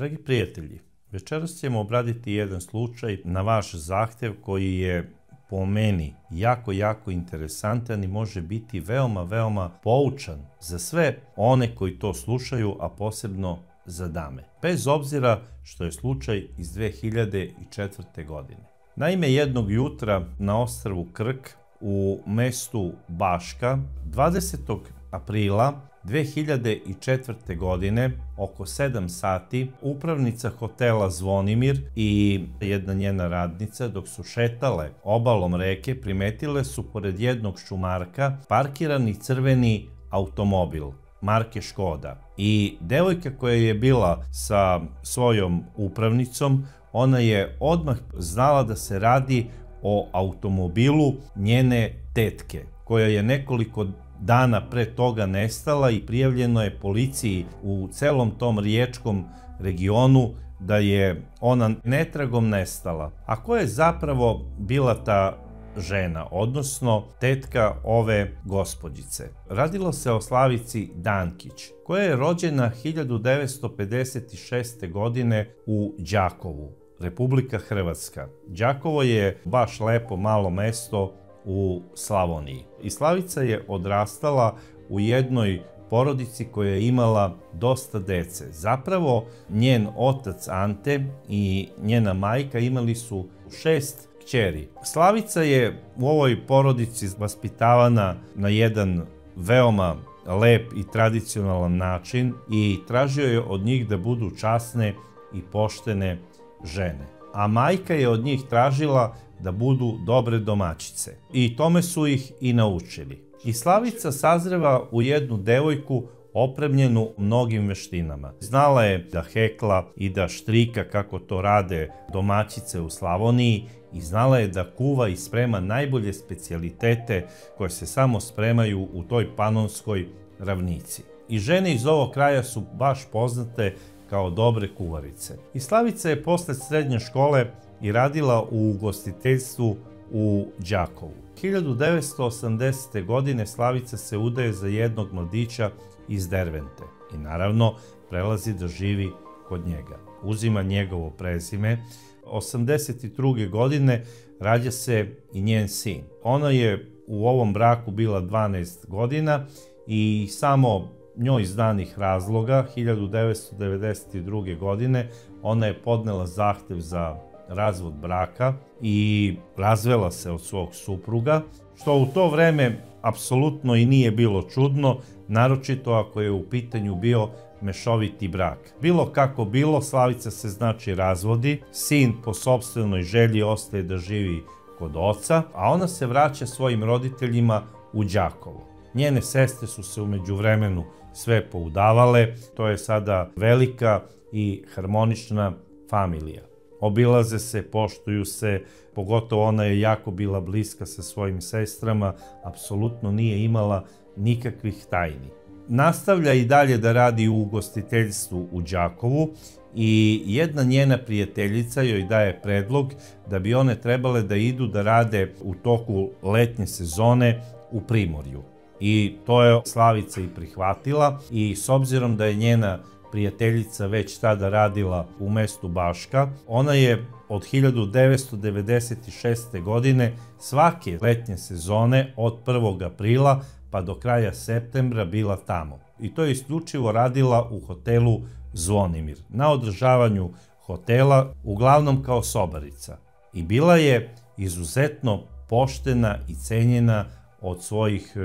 Dragi prijatelji, večeras ćemo obraditi jedan slučaj na vaš zahtev koji je po meni jako interesantan i može biti veoma poučan za sve one koji to slušaju, a posebno za dame. Bez obzira što je slučaj iz 2004. godine. Naime, jednog jutra na ostrvu Krk u mestu Baška 20. aprila 2004. godine oko 7 sati upravnica hotela Zvonimir i jedna njena radnica dok su šetale obalom reke primetile su pored jednog šumarka parkirani crveni automobil marke Škoda. I devojka koja je bila sa svojom upravnicom, ona je odmah znala da se radi o automobilu njene tetke, koja je nekoliko dana pre toga nestala i prijavljeno je policiji u celom tom riječkom regionu da je ona netragom nestala. A ko je zapravo bila ta žena, odnosno tetka ove gospođice? Radilo se o Slavici Dankić, koja je rođena 1956. godine u Đakovu, Republika Hrvatska. Đakovo je baš lepo malo mesto u Slavoniji. I Slavica je odrastala u jednoj porodici koja je imala dosta dece. Zapravo, njen otac Ante i njena majka imali su 6 kćeri. Slavica je u ovoj porodici vaspitavana na jedan veoma lep i tradicionalan način i tražio je od njih da budu časne i poštene žene. A majka je od njih tražila da budu dobre domaćice. I tome su ih i naučili. I Slavica sazreva u jednu devojku opremljenu mnogim veštinama. Znala je da hekla i da štrika kako to rade domaćice u Slavoniji i znala je da kuva i sprema najbolje specijalitete koje se samo spremaju u toj panonskoj ravnici. I žene iz ovog kraja su baš poznate kao dobre kuvarice. I Slavica je posle srednje škole i radila u ugostiteljstvu u Đakovu. 1980. godine Slavica se udaje za jednog mladića iz Dervente i naravno prelazi da živi kod njega. Uzima njegovo prezime. 1982. godine rađa se i njen sin. Ona je u ovom braku bila 12 godina i samo njoj iz danih razloga 1992. godine ona je podnela zahtev za razvod braka i razvela se od svog supruga, što u to vreme apsolutno i nije bilo čudno, naročito ako je u pitanju bio mešoviti brak. Bilo kako bilo, Slavica se znači razvodi, sin po sopstvenoj želji ostaje da živi kod oca, a ona se vraća svojim roditeljima u Đakovo. Njene sestre su se u međuvremenu sve poudavale, to je sada velika i harmonična familija. Obilaze se, poštuju se, pogotovo ona je jako bila bliska sa svojim sestrama, apsolutno nije imala nikakvih tajni. Nastavlja i dalje da radi u ugostiteljstvu u Đakovu i jedna njena prijateljica joj daje predlog da bi one trebale da idu da rade u toku letnje sezone u Primorju. I to je Slavica i prihvatila i s obzirom da je njena prijateljica već tada radila u mestu Baška, ona je od 1996. godine svake letnje sezone od 1. aprila pa do kraja septembra bila tamo. I to je isključivo radila u hotelu Zvonimir, na održavanju hotela, uglavnom kao sobarica. I bila je izuzetno poštena i cenjena od svojih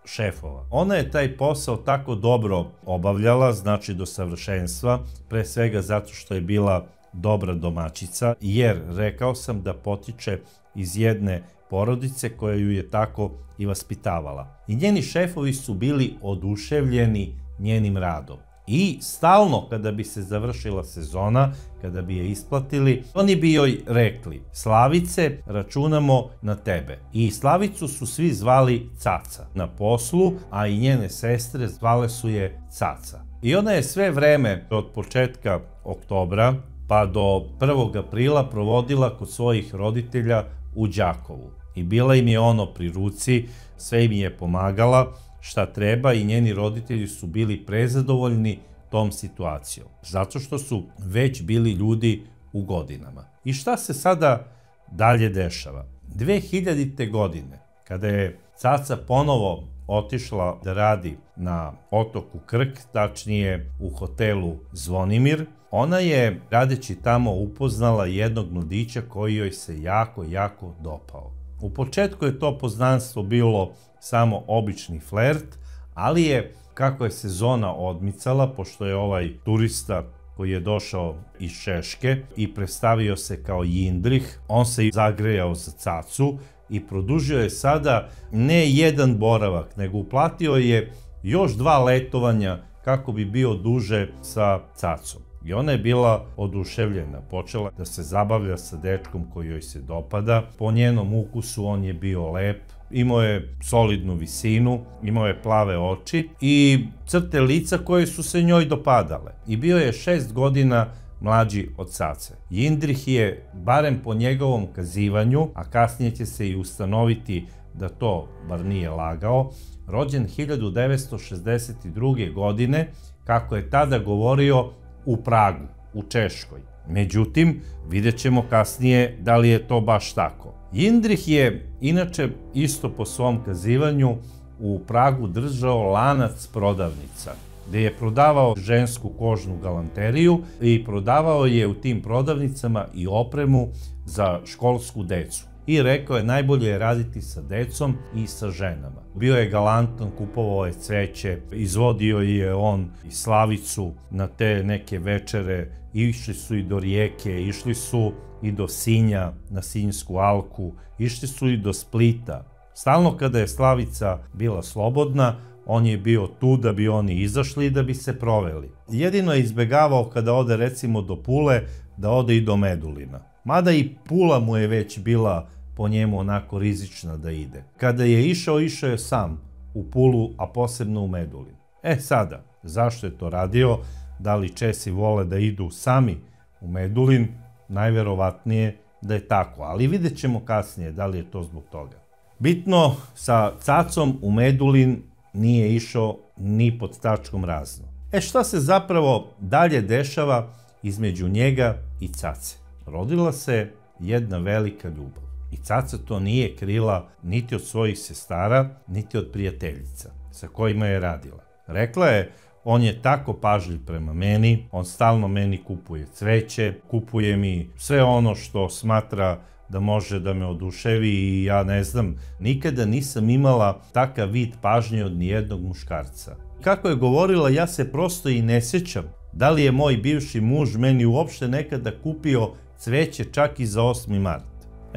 šefova. Ona je taj posao tako dobro obavljala, znači do savršenstva, pre svega zato što je bila dobra domaćica, jer rekao sam da potiče iz jedne porodice koja ju je tako i vaspitavala. I njeni šefovi su bili oduševljeni njenim radom. I stalno kada bi se završila sezona, kada bi je isplatili, oni bi joj rekli: Slavice, računamo na tebe. I Slavicu su svi zvali Caca na poslu, a i njene sestre zvale su je Caca. I ona je sve vreme od početka oktobra pa do 1. aprila provodila kod svojih roditelja u Đakovu. I bila im je ono pri ruci, sve im je pomagala šta treba i njeni roditelji su bili prezadovoljni tom situacijom. Zato što su već bili ljudi u godinama. I šta se sada dalje dešava? 2000. godine, kada je Caca ponovo otišla da radi na otoku Krk, tačnije u hotelu Zvonimir, ona je, radeći tamo, upoznala jednog mladića koji joj se jako, jako dopao. U početku je to poznanstvo bilo samo obični flert, ali je, kako je sezona odmicala, pošto je ovaj turista koji je došao iz Češke i predstavio se kao Jindrih, on se zagrejao za Cacu i produžio je sada ne jedan boravak, nego uplatio je još 2 letovanja kako bi bio duže sa Cacom. I ona je bila oduševljena, počela da se zabavlja sa dečkom koji joj se dopada. Po njenom ukusu on je bio lep, imao je solidnu visinu, imao je plave oči i crte lica koje su se njoj dopadale. I bio je 6 godina mlađi od Cace. Jindrih je, barem po njegovom kazivanju, a kasnije će se i ustanoviti da to bar nije lagao, rođen 1962. godine, kako je tada govorio, u Pragu, u Češkoj. Međutim, vidjet ćemo kasnije da li je to baš tako. Jindrih je, inače, isto po svom kazivanju, u Pragu držao lanac prodavnica, gde je prodavao žensku kožnu galanteriju i prodavao je u tim prodavnicama i opremu za školsku decu. I rekao je, najbolje je raditi sa decom i sa ženama. Bio je galantan, kupovao je cveće, izvodio je on i Slavicu na te neke večere, išli su i do Rijeke, išli su i do Sinja, na Sinjsku alku, išli su i do Splita. Stalno kada je Slavica bila slobodna, on je bio tu da bi oni izašli i da bi se proveli. Jedino je izbegavao kada ode recimo do Pule, da ode i do Medulina. Mada i Pula mu je već bila po njemu onako rizična da ide. Kada je išao, išao je sam u Pulu, a posebno u Medulin. Sada, zašto je to radio? Da li Česi vole da idu sami u Medulin? Najverovatnije da je tako, ali vidjet ćemo kasnije da li je to zbog toga. Bitno, sa Cacom u Medulin nije išao ni pod tačkom razno. Šta se zapravo dalje dešava između njega i Cace? Rodila se jedna velika ljubav. I Caca to nije krila niti od svojih sestara, niti od prijateljica sa kojima je radila. Rekla je, on je tako pažljiv prema meni, on stalno meni kupuje cveće, kupuje mi sve ono što smatra da može da me oduševi i ja ne znam, nikada nisam imala takav vid pažnje od nijednog muškarca. Kako je govorila, ja se prosto i ne sjećam da li je moj bivši muž meni uopšte nekada kupio cveće čak i za 8. mart.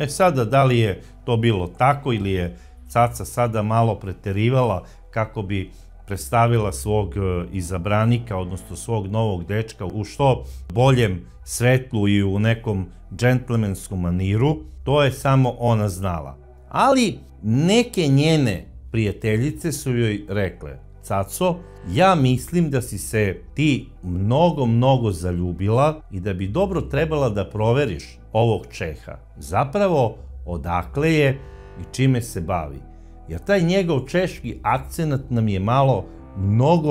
Sada, da li je to bilo tako ili je Caca sada malo preterivala kako bi predstavila svog izabranika, odnosno svog novog dečka u što boljem svetlu i u nekom džentlmenskom maniru, to je samo ona znala. Ali neke njene prijateljice su joj rekle, Caco, ja mislim da si se ti mnogo zaljubila i da bi dobro trebala da proveriš ovog Čeha. Zapravo, odakle je i čime se bavi. Jer taj njegov češki akcenat nam je malo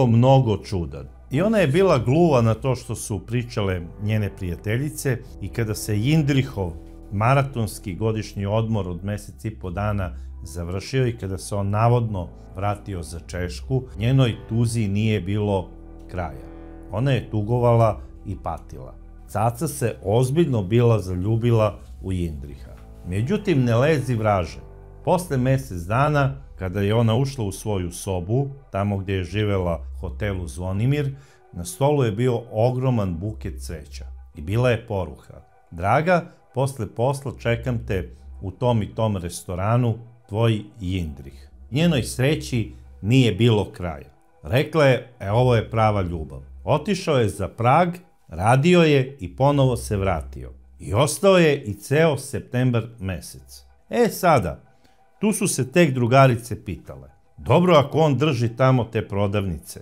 mnogo čudan. I ona je bila gluva na to što su pričale njene prijateljice i kada se Jindrihov maratonski godišnji odmor od mesec i po dana završio i kada se on navodno vratio za Češku, njenoj tuzi nije bilo kraja. Ona je tugovala i patila. Caca se ozbiljno bila zaljubila u Jindriha. Međutim, ne lezi vraže. Posle mesec dana, kada je ona ušla u svoju sobu, tamo gdje je živela u hotelu Zvonimir, na stolu je bio ogroman buket cveća i bila je poruka. Draga, posle posla čekam te u tom i tom restoranu, tvoj Jindrih. Njenoj sreći nije bilo kraja. Rekla je, ovo je prava ljubav. Otišao je za Prag, radio je i ponovo se vratio. I ostao je i ceo septembar mesec. Sada, tu su se tek drugarice pitale. Dobro, ako on drži tamo te prodavnice,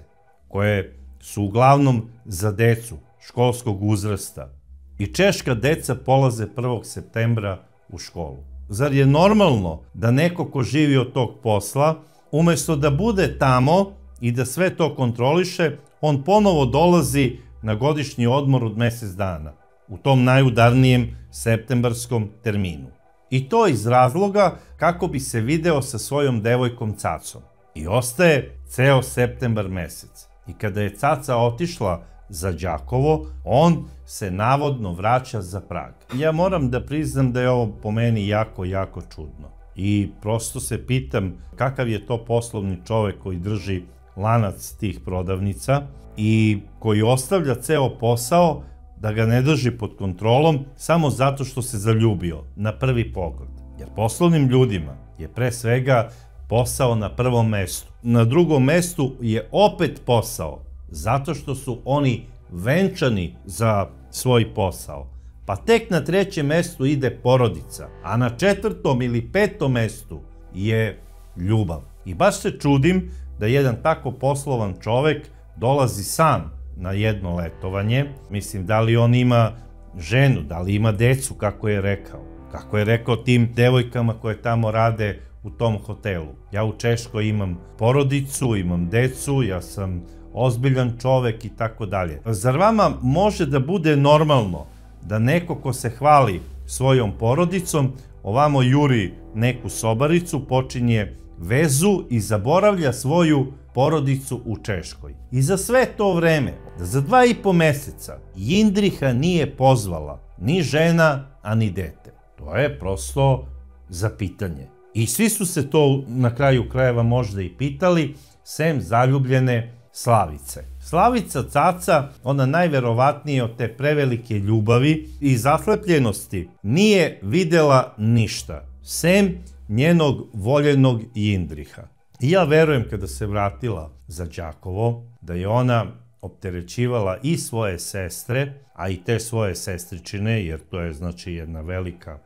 koje su uglavnom za decu školskog uzrasta, i češka deca polaze 1. septembra u školu. Zar je normalno da neko ko živi od tog posla, umesto da bude tamo i da sve to kontroliše, on ponovo dolazi na godišnji odmor od mjesec dana, u tom najudarnijem septembarskom terminu. I to iz razloga kako bi se video sa svojom devojkom Cacom. I ostaje ceo septembar mesec. I kada je Caca otišla za Đakovo, on se navodno vraća za Prag. Ja moram da priznam da je ovo po meni jako, jako čudno. I prosto se pitam kakav je to poslovni čovek koji drži lanac tih prodavnica i koji ostavlja ceo posao da ga ne drži pod kontrolom samo zato što se zaljubio na prvi pogled. Jer poslovnim ljudima je pre svega posao na prvom mestu. Na drugom mestu je opet posao, zato što su oni venčani za svoj posao. Pa tek na trećem mestu ide porodica, a na četvrtom ili petom mestu je ljubav. I baš se čudim da jedan tako poslovan čovek dolazi sam na jedno letovanje. Mislim, da li on ima ženu, da li ima decu, kako je rekao. Kako je rekao tim devojkama koje tamo rade u tom hotelu. Ja u Češkoj imam porodicu, imam decu, ja sam ozbiljan čovek i tako dalje. Zar vama može da bude normalno da neko ko se hvali svojom porodicom ovamo juri neku sobaricu, počinje vezu i zaboravlja svoju porodicu u Češkoj? I za sve to vreme, da za 2,5 meseca Jindriha nije pozvala ni žena, a ni dete. To je prosto za pitanje. I svi su se to na kraju krajeva možda i pitali, sem zaljubljene Slavice. Slavica Caca, ona najverovatnije od te prevelike ljubavi i zaslepljenosti, nije videla ništa, sem njenog voljenog Jindriha. I ja verujem kada se vratila za Đakovo, da je ona opterećivala i svoje sestre, a i te svoje sestričine, jer to je znači jedna velika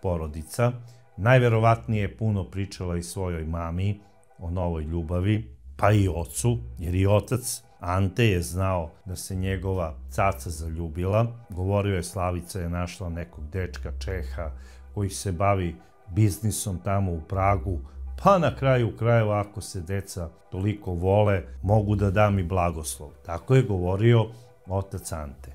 porodica. Najverovatnije je puno pričala i svojoj mami o novoj ljubavi, pa i ocu, jer i otac Ante je znao da se njegova Caca zaljubila. Govorio je, Slavica je našla nekog dečka Čeha koji se bavi biznisom tamo u Pragu, pa na kraju krajeva ako se deca toliko vole, mogu da dam i blagoslov. Tako je govorio otac Ante.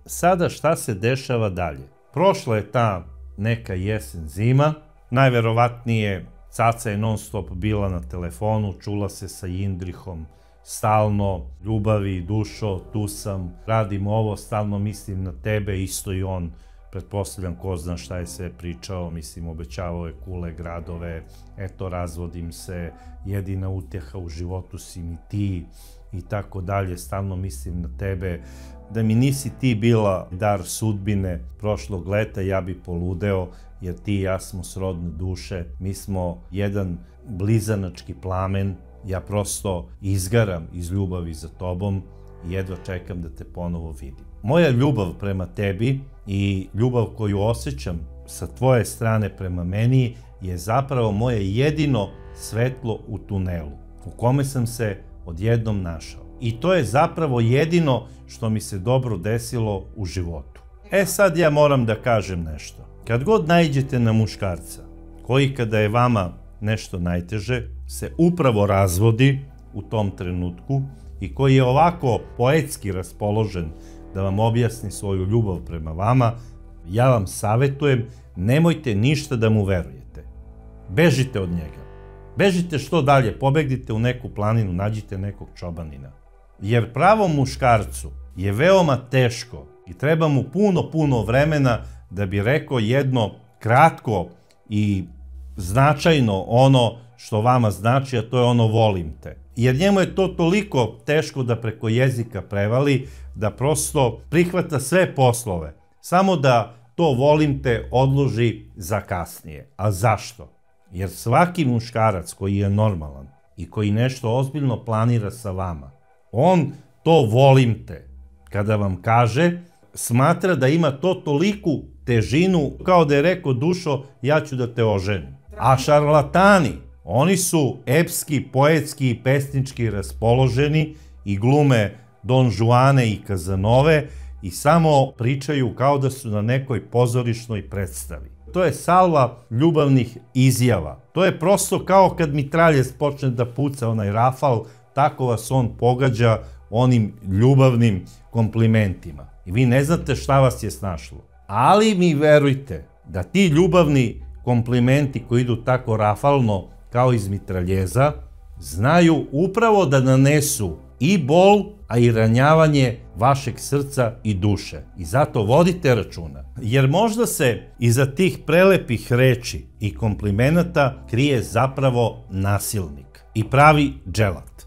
Sada šta se dešava dalje? Prošla je ta neka jesen zima, najverovatnije Caca je non stop bila na telefonu, čula se sa Jindrihom stalno, ljubavi, dušo, tu sam, radim ovo, stalno mislim na tebe, isto i on, pretpostavljam ko zna šta je sve pričao, mislim obećavao je kule, gradove, eto razvodim se, jedina utjeha u životu si mi ti i tako dalje, stalno mislim na tebe, da mi nisi ti bila dar sudbine prošlog leta, ja bi poludeo, jer ti i ja smo srodne duše, mi smo jedan blizanački plamen, ja prosto izgaram iz ljubavi za tobom i jedva čekam da te ponovo vidim. Moja ljubav prema tebi i ljubav koju osjećam sa tvoje strane prema meni je zapravo moje jedino svetlo u tunelu, u kome sam se odjednom našao. I to je zapravo jedino što mi se dobro desilo u životu. Sad ja moram da kažem nešto. Kad god naiđete na muškarca, koji kada je vama nešto najteže, se upravo razvodi u tom trenutku i koji je ovako poetski raspoložen da vam objasni svoju ljubav prema vama, ja vam savjetujem, nemojte ništa da mu verujete. Bežite od njega. Bežite što dalje, pobegnite u neku planinu, nađite nekog čobanina. Jer pravom muškarcu je veoma teško i treba mu puno vremena da bi rekao jedno kratko i značajno ono što vama znači, a to je ono volim te. Jer njemu je to toliko teško da preko jezika prevali, da prosto prihvata sve poslove, samo da to volim te odloži za kasnije. A zašto? Jer svaki muškarac koji je normalan i koji nešto ozbiljno planira sa vama, on to volim te, kada vam kaže, smatra da ima to toliku težinu, kao da je rekao, dušo, ja ću da te oženim. A šarlatani, oni su epski, poetski i pesnički raspoloženi i glume Don Juane i Kazanove i samo pričaju kao da su na nekoj pozorišnoj predstavi. To je salva ljubavnih izjava. To je prosto kao kad mitraljez počne da puca onaj rafal, tako vas on pogađa onim ljubavnim komplimentima. I vi ne znate šta vas je snašlo. Ali mi verujte da ti ljubavni komplimenti koji idu tako rafalno kao iz mitraljeza, znaju upravo da nanesu i bol, a i ranjavanje vašeg srca i duše. I zato vodite računa. Jer možda se iza tih prelepih reči i komplimenata krije zapravo nasilnik i pravi dželat.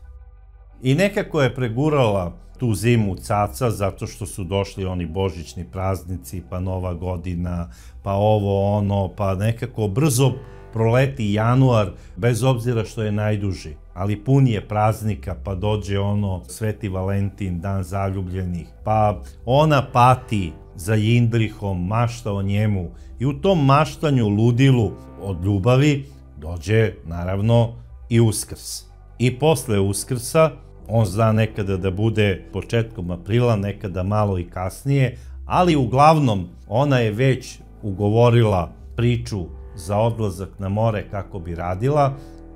I nekako je pregurala tu zimu Caca zato što su došli oni božićni praznici, pa Nova godina, pa ovo ono, pa nekako brzo proleti januar, bez obzira što je najduži, ali pun je praznika, pa dođe ono Sveti Valentin, dan zaljubljenih, pa ona pati za Jindrihom, mašta o njemu i u tom maštanju, ludilu od ljubavi dođe naravno i Uskrs. I posle Uskrsa, on zna nekada da bude početkom aprila, nekada malo i kasnije, ali uglavnom ona je već ugovorila priču za odlazak na more kako bi radila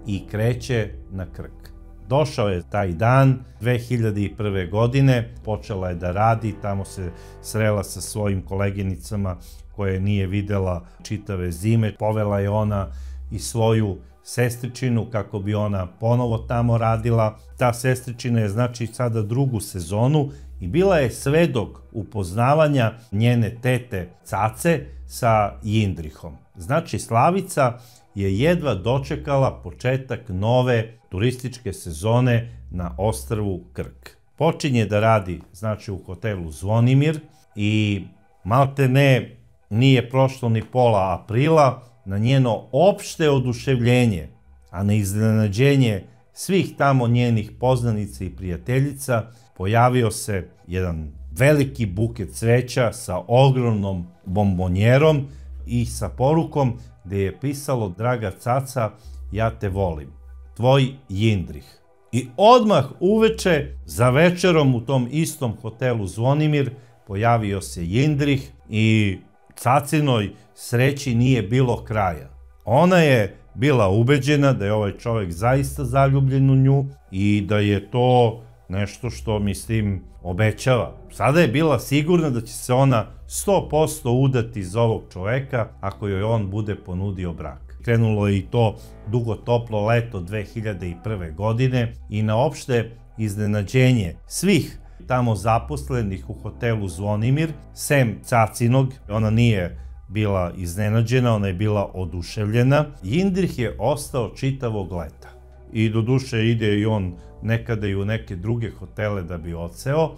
i kreće na Krk. Došao je taj dan 2001. godine, počela je da radi, tamo se srela sa svojim koleginicama koje nije videla čitave zime, povela je ona i svoju sestričinu kako bi ona ponovo tamo radila. Ta sestričina je znači sada drugu sezonu i bila je svedok upoznavanja njene tete Cace sa Jindrihom. Znači Slavica je jedva dočekala početak nove turističke sezone na ostrvu Krk. Počinje da radi znači u hotelu Zvonimir i malte ne nije prošlo ni pola aprila, na njeno opšte oduševljenje, a na iznenađenje svih tamo njenih poznanica i prijateljica, pojavio se jedan veliki buket cveća sa ogromnom bombonjerom i sa porukom gde je pisalo: draga Caca, ja te volim, tvoj Jindrih. I odmah uveče za večerom u tom istom hotelu Zvonimir pojavio se Jindrih i Cacinoj sreći nije bilo kraja. Ona je bila ubeđena da je ovaj čovjek zaista zaljubljen u nju i da je to nešto što, mislim, obećava. Sada je bila sigurna da će se ona 100% udati za ovog čoveka ako joj on bude ponudio brak. Krenulo je i to dugo toplo leto 2001. godine i na opšte iznenađenje svih tamo zaposlenih u hotelu Zvonimir, sem Cacinog, ona nije bila iznenađena, ona je bila oduševljena. Jindrih je ostao čitavog leta. I do duše ide i on nekada i u neke druge hotele da bi odseo,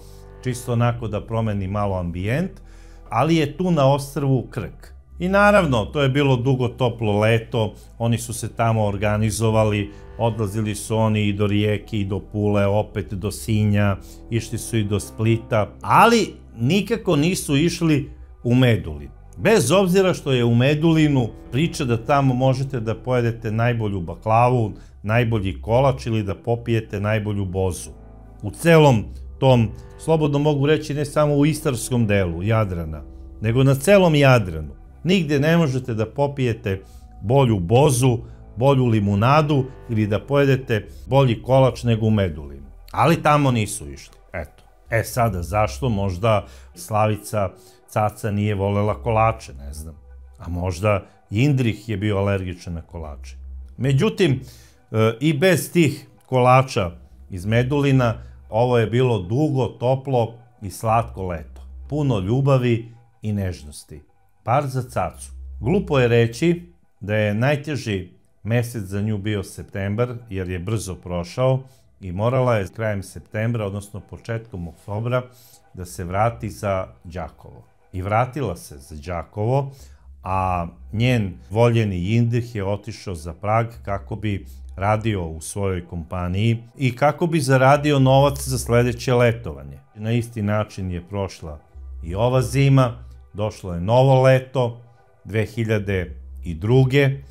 čisto onako da promeni malo ambijent, ali je tu na ostrvu Krk. I naravno, to je bilo dugo toplo leto, oni su se tamo organizovali, odlazili su oni i do Rijeke i do Pule, opet do Sinja, išli su i do Splita, ali nikako nisu išli u Medulin. Bez obzira što je u Medulinu priča da tamo možete da pojedete najbolju baklavu, najbolji kolač ili da popijete najbolju bozu. U celom tom, slobodno mogu reći, ne samo u istarskom delu Jadrana, nego na celom Jadranu. Nigde ne možete da popijete bolju bozu, bolju limunadu ili da pojedete bolji kolač nego u Medulinu. Ali tamo nisu išli. Eto. E sada, zašto? Možda Slavica Caca nije volela kolače, ne znam. A možda Jindrih je bio alergičan na kolače. Međutim, i bez tih kolača iz Medulina, ovo je bilo dugo, toplo i slatko leto. Puno ljubavi i nežnosti. Bar za Cacu. Glupo je reći da je najteži mesec za nju bio septembar, jer je brzo prošao i morala je krajem septembra, odnosno početkom oktobra, da se vrati za Đakovo. I vratila se za Đakovo, a njen voljeni Jindrih je otišao za Prag kako bi radio u svojoj kompaniji i kako bi zaradio novac za sledeće letovanje. Na isti način je prošla i ova zima, došlo je novo leto, 2002.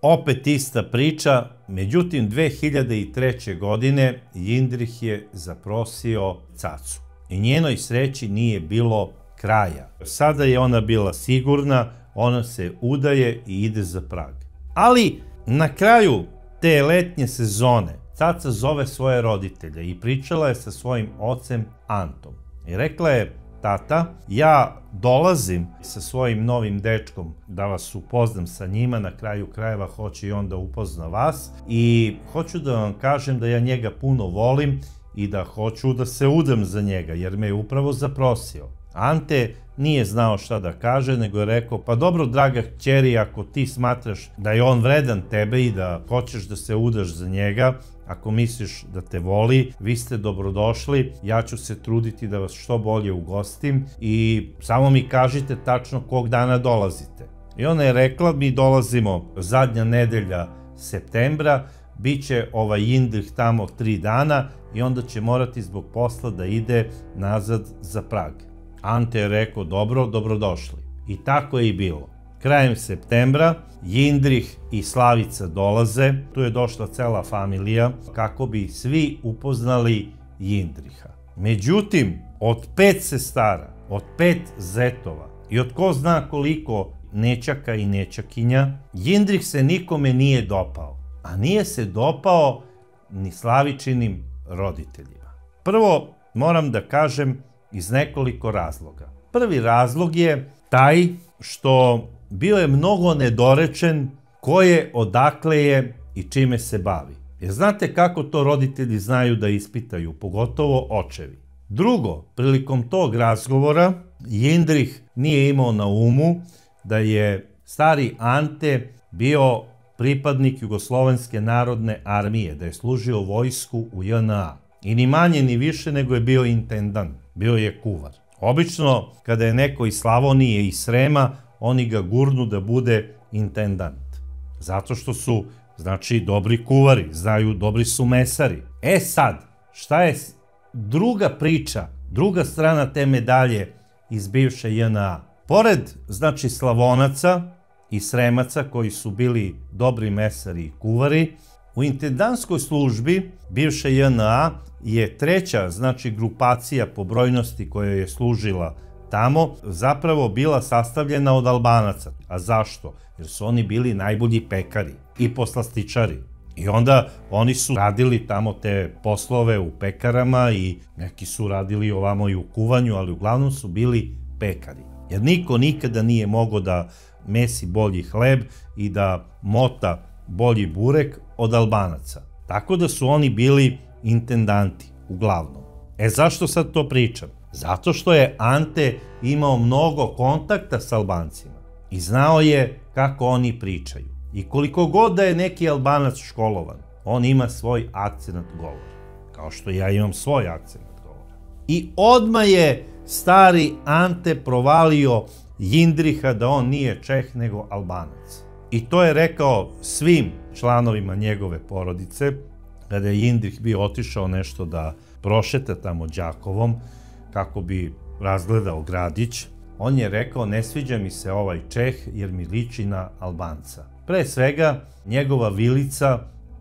Opet ista priča, međutim 2003. godine Jindrih je zaprosio Cacu i njenoj sreći nije bilo kraja. Sada je ona bila sigurna, ona se udaje i ide za Prag. Ali na kraju te letnje sezone Caca zove svoje roditelje i pričala je sa svojim ocem Antom. I rekla je, tata, ja dolazim sa svojim novim dečkom da vas upoznam sa njima, na kraju krajeva hoće i on da upozna vas i hoću da vam kažem da ja njega puno volim i da hoću da se udam za njega jer me je upravo zaprosio. Ante nije znao šta da kaže, nego je rekao, pa dobro draga kćeri, ako ti smatraš da je on vredan tebe i da hoćeš da se udaš za njega, ako misliš da te voli, vi ste dobrodošli, ja ću se truditi da vas što bolje ugostim i samo mi kažite tačno kog dana dolazite. I ona je rekla, mi dolazimo zadnja nedelja septembra, bit će Jindrih tamo 3 dana i onda će morati zbog posla da ide nazad za Prag. Ante je rekao, dobro, dobrodošli. I tako je i bilo. Krajem septembra Jindrih i Slavica dolaze, tu je došla cela familija, kako bi svi upoznali Jindriha. Međutim, od 5 sestara, od 5 zetova i od ko zna koliko nećaka i nećakinja, Jindrih se nikome nije dopao, a nije se dopao ni Slavičinim roditeljima. Prvo, moram da kažem iz nekoliko razloga. Prvi razlog je taj što bio je mnogo nedorečen ko je, odakle je i čime se bavi. Jer znate kako to roditelji znaju da ispitaju, pogotovo očevi. Drugo, prilikom tog razgovora Jindrih nije imao na umu da je stari Ante bio pripadnik Jugoslovenske narodne armije, da je služio vojsku u JNA. I ni manje ni više nego je bio intendant, bio je kuvar. Obično, kada je neko iz Slavonije i Srema, oni ga gurnu da bude intendant. Zato što su, znači, dobri kuvari, znaju, dobri su mesari. E sad, šta je druga priča, druga strana te medalje iz bivše JNA? Pored, znači, Slavonaca i Sremaca koji su bili dobri mesari i kuvari, u intendantskoj službi bivše JNA je treća, znači, grupacija po brojnosti koja je služila tamo, zapravo bila sastavljena od Albanaca. A zašto? Jer su oni bili najbolji pekari i poslastičari. I onda oni su radili tamo te poslove u pekarama i neki su radili ovamo i u kuvanju, ali uglavnom su bili pekari. Jer niko nikada nije mogao da mesi bolji hleb i da mota bolji burek od Albanaca. Tako da su oni bili intendanti, uglavnom. E zašto sad to pričam? Zato što je Ante imao mnogo kontakta s Albancima i znao je kako oni pričaju. I koliko god da je neki Albanac školovan, on ima svoj akcenat govora. Kao što ja imam svoj akcenat govora. I odmah je stari Ante provalio Jindriha da on nije Čeh nego Albanac. I to je rekao svim članovima njegove porodice, kada je Jindrih bio otišao nešto da prošeta tamo Đakovom, kako bi razgledao gradić. On je rekao, ne sviđa mi se ovaj Čeh jer mi liči na Albanca. Pre svega, njegova vilica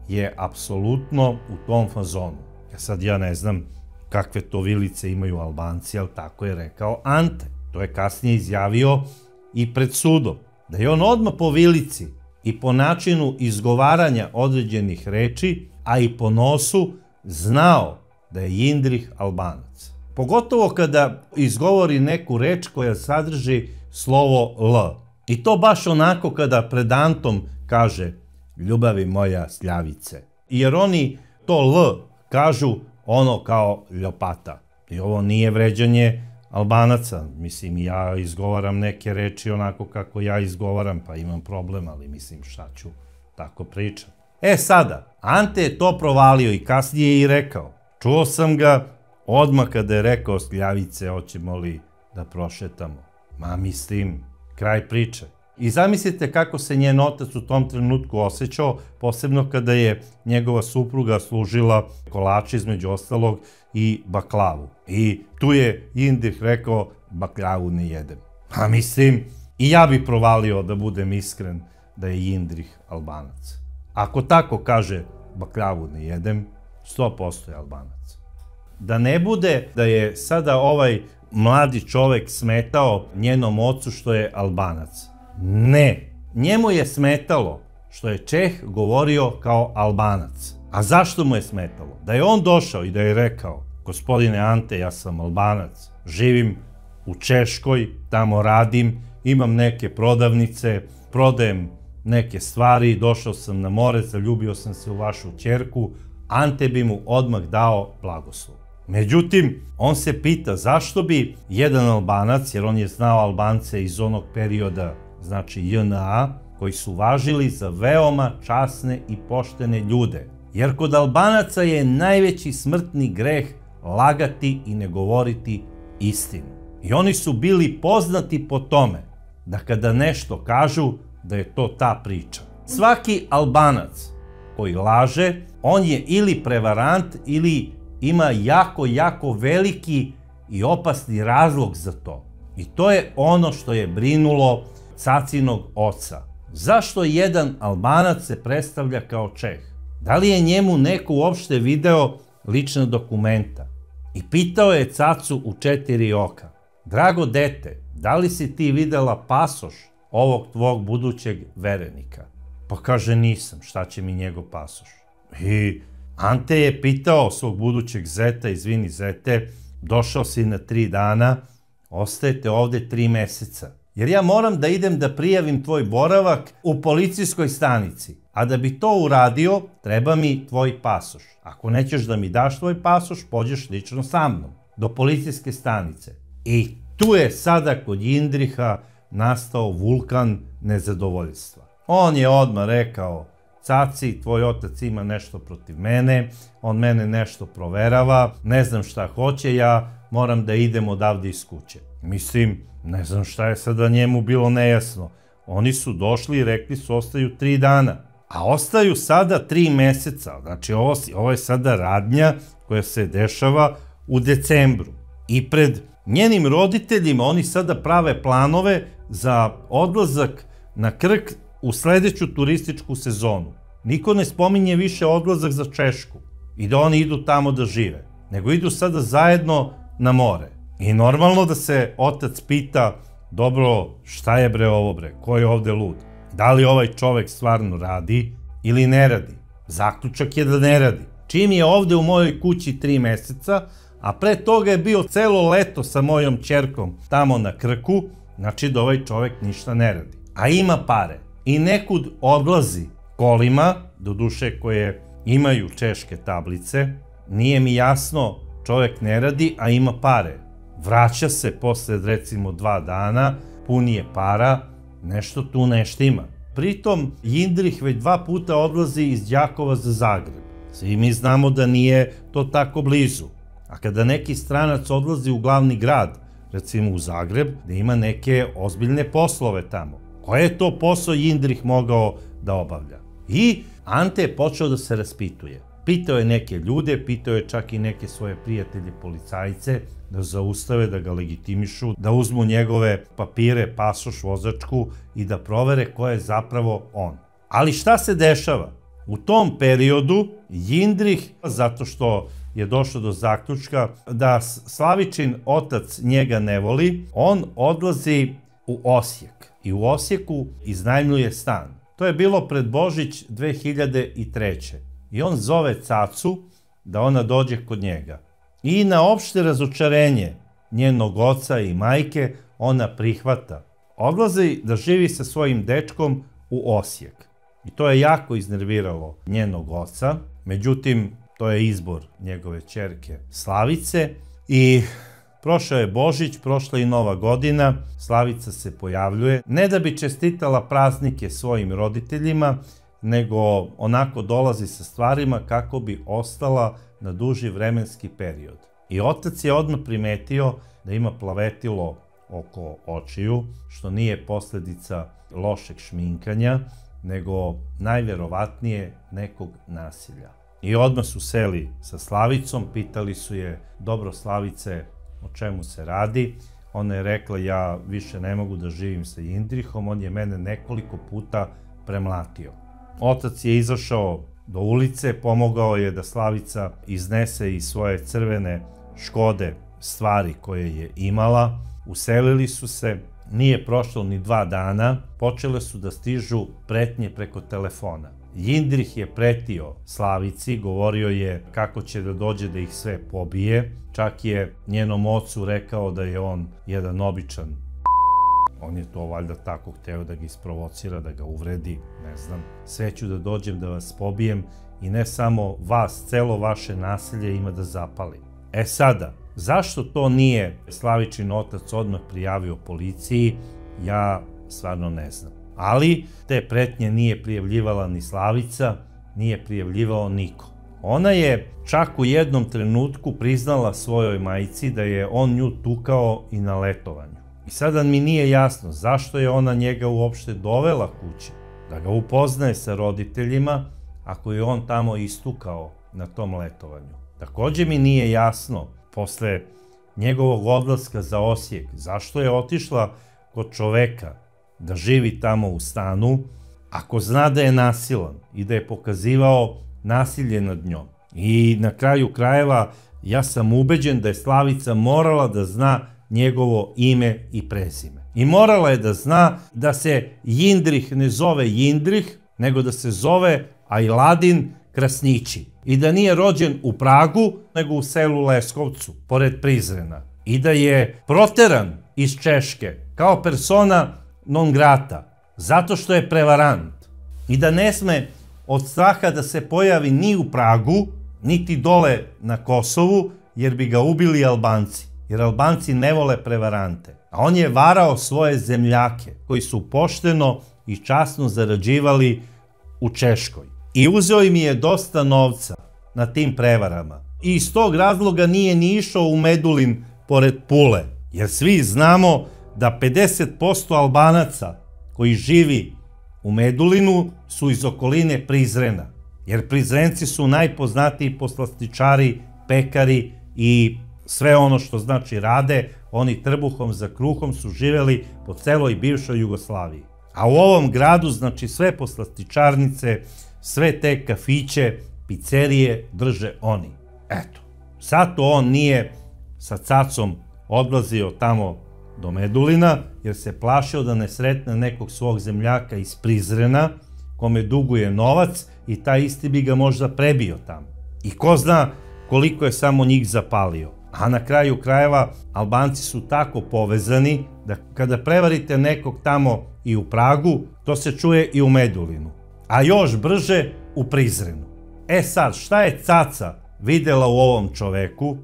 je apsolutno u tom fazonu. Sad ja ne znam kakve to vilice imaju Albanci, ali tako je rekao Ante. To je kasnije izjavio i pred sudom. Da je on odmah po vilici i po načinu izgovaranja određenih reči, a i po nosu, znao da je Jindrih Albanac. Pogotovo kada izgovori neku reč koja sadrži slovo L. I to baš onako kada pred Antom kaže ljubavi moja sljavice. Jer oni to L kažu ono kao ljopata. I ovo nije vređanje Albanaca. Mislim, ja izgovaram neke reči onako kako ja izgovaram, pa imam problem, ali mislim šta ću, tako pričam. E sada, Ante je to provalio i kasnije je i rekao. Čuo sam ga odmah kada je rekao sljavice, hoćemo li da prošetamo. Ma mislim, kraj priče. I zamislite kako se njen otac u tom trenutku osjećao, posebno kada je njegova supruga služila kolače, između ostalog, i baklavu. I tu je Jindrih rekao, baklavu ne jedem. A mislim, i ja bi provalio, da budem iskren, da je Jindrih Albanac. Ako tako kaže, baklavu ne jedem, 100% je Albanac. Da ne bude da je sada ovaj mladi čovek smetao njenom ocu što je Albanac. Ne, njemu je smetalo što je Čeh govorio kao Albanac. A zašto mu je smetalo? Da je on došao i da je rekao: gospodine Ante, ja sam Albanac, živim u Češkoj, tamo radim, imam neke prodavnice, prodajem neke stvari, došao sam na more, zaljubio sam se u vašu ćerku, Ante bi mu odmah dao blagoslov. Međutim, on se pita zašto bi jedan Albanac, jer on je znao Albance iz onog perioda, znači JNA, koji su važili za veoma časne i poštene ljude. Jer kod Albanaca je najveći smrtni greh lagati i ne govoriti istinu. I oni su bili poznati po tome da kada nešto kažu, da je to ta priča. Svaki Albanac koji laže, on je ili prevarant ili ima jako veliki i opasni razlog za to. I to je ono što je brinulo cacinog oca. Zašto jedan Albanac se predstavlja kao Čeh? Da li je njemu neko uopšte video lična dokumenta? I pitao je cacu u 4 oka: drago dete, da li si ti videla pasoš ovog tvog budućeg verenika? Pa kaže: nisam, šta će mi njegov pasoš? I Ante je pitao svog budućeg zeta: izvini zete, došao si na 3 dana, ostajete ovde 3 meseca. Jer ja moram da idem da prijavim tvoj boravak u policijskoj stanici. A da bi to uradio, treba mi tvoj pasoš. Ako nećeš da mi daš tvoj pasoš, pođeš lično sa mnom do policijske stanice. I tu je sada kod Jindriha nastao vulkan nezadovoljstva. On je odmah rekao: caci, tvoj otac ima nešto protiv mene, on mene nešto proverava, ne znam šta hoće, ja moram da idem odavde iz kuće. Mislim, ne znam šta je sada njemu bilo nejasno. Oni su došli i rekli su ostaju 3 dana. A ostaju sada 3 meseca. Znači ovo je sada radnja koja se dešava u decembru. I pred njenim roditeljima oni sada prave planove za odlazak na Krk u sledeću turističku sezonu. Niko ne spominje više odlazak za Češku i da oni idu tamo da žive, nego idu sada zajedno na more. I normalno da se otac pita: dobro, šta je bre ovo bre, ko je ovde lud? Da li ovaj čovek stvarno radi ili ne radi? Zaključak je da ne radi. Čim je ovde u mojoj kući 3 meseca, a pre toga je bio celo leto sa mojom ćerkom tamo na Krku, znači da ovaj čovek ništa ne radi. A ima pare i nekud odlazi kolima, doduše koje imaju češke tablice, nije mi jasno, čovek ne radi, a ima pare. Vraća se posle recimo 2 dana, pun je para, nešto tu ne štima. Pritom, Jindrih već 2 puta odlazi iz Đakova za Zagreb. Svi mi znamo da nije to tako blizu. A kada neki stranac odlazi u glavni grad, recimo u Zagreb, da ima neke ozbiljne poslove tamo. Koje je to posao Jindrih mogao da obavlja? I Ante je počeo da se raspituje. Pitao je neke ljude, pitao je čak i neke svoje prijatelje policajce da zaustave, da ga legitimišu, da uzmu njegove papire, pasoš, vozačku i da provere ko je zapravo on. Ali šta se dešava? U tom periodu Jindrih, zato što je došao do zaključka da Slavičin otac njega ne voli, on odlazi u Osijek i u Osijeku iznajmljuje stan. To je bilo pred Božić 2003. I on zove cacu da ona dođe kod njega. I na opšte razočarenje njenog oca i majke ona prihvata. Odlazi da živi sa svojim dečkom u Osijek. I to je jako iznerviralo njenog oca. Međutim, to je izbor njegove ćerke Slavice. I prošao je Božić, prošla i Nova godina, Slavica se pojavljuje, ne da bi čestitala praznike svojim roditeljima, nego onako dolazi sa stvarima kako bi ostala na duži vremenski period. I otac je odmah primetio da ima plavetilo oko očiju, što nije posledica lošeg šminkanja, nego najverovatnije nekog nasilja. I odmah su seli sa Slavicom, pitali su je: dobro Slavice, o čemu se radi? Ona je rekla: ja više ne mogu da živim sa Jindrihom, on je mene nekoliko puta premlatio. Otac je izašao do ulice, pomogao je da Slavica iznese iz svoje crvene Škode stvari koje je imala, uselili su se, nije prošlo ni 2 dana, počele su da stižu pretnje preko telefona. Jindrih je pretio Slavici, govorio je kako će da dođe da ih sve pobije. Čak je njenom ocu rekao da je on jedan običan. On je to valjda tako hteo da ga isprovocira, da ga uvredi, ne znam. Sve ću da dođem da vas pobijem i ne samo vas, celo vaše naselje ima da zapali. E sada, zašto to nije Slavičin otac odmah prijavio policiji, ja stvarno ne znam. Ali te pretnje nije prijavljivala ni Slavica, nije prijavljivao niko. Ona je čak u jednom trenutku priznala svojoj majci da je on nju tukao i na letovanju. I sada mi nije jasno zašto je ona njega uopšte dovela kući, da ga upoznaje sa roditeljima, ako je on tamo istukao na tom letovanju. Takođe mi nije jasno, posle njegovog odlaska za Osijek, zašto je otišla kod čoveka da živi tamo u stanu, ako zna da je nasilan i da je pokazivao nasilje nad njom. I na kraju krajeva, ja sam ubeđen da je Slavica morala da zna njegovo ime i prezime. I morala je da zna da se Jindrih ne zove Jindrih, nego da se zove Ajladin Krasnići. I da nije rođen u Pragu, nego u selu Leskovcu, pored Prizrena. I da je proteran iz Češke kao persona non grata, zato što je prevarant. I da ne sme od straha da se pojavi ni u Pragu, niti dole na Kosovu, jer bi ga ubili Albanci. Jer Albanci ne vole prevarante. A on je varao svoje zemljake, koji su pošteno i časno zarađivali u Češkoj. I uzeo im je dosta novca na tim prevarama. I iz tog razloga nije ni išao u Medulin pored Pule. Jer svi znamo da 50% Albanaca koji živi u Medulinu su iz okoline Prizrena. Jer Prizrenci su najpoznatiji poslastičari, pekari i sve ono što znači rade, oni trbuhom za kruhom su živeli po celoj bivšoj Jugoslaviji. A u ovom gradu, znači sve poslastičarnice, sve te kafiće, pizzerije drže oni. Eto, zato on nije sa cacom odlazio tamo do Medulina, jer se plašio da ne sretne nekog svog zemljaka iz Prizrena, kome duguje novac i taj isti bi ga možda prebio tamo. I ko zna koliko je samo njih zapalio. A na kraju krajeva, Albanci su tako povezani da kada prevarite nekog tamo i u Pragu, to se čuje i u Medulinu. A još brže u Prizrenu. E sad, šta je caca videla u ovom čoveku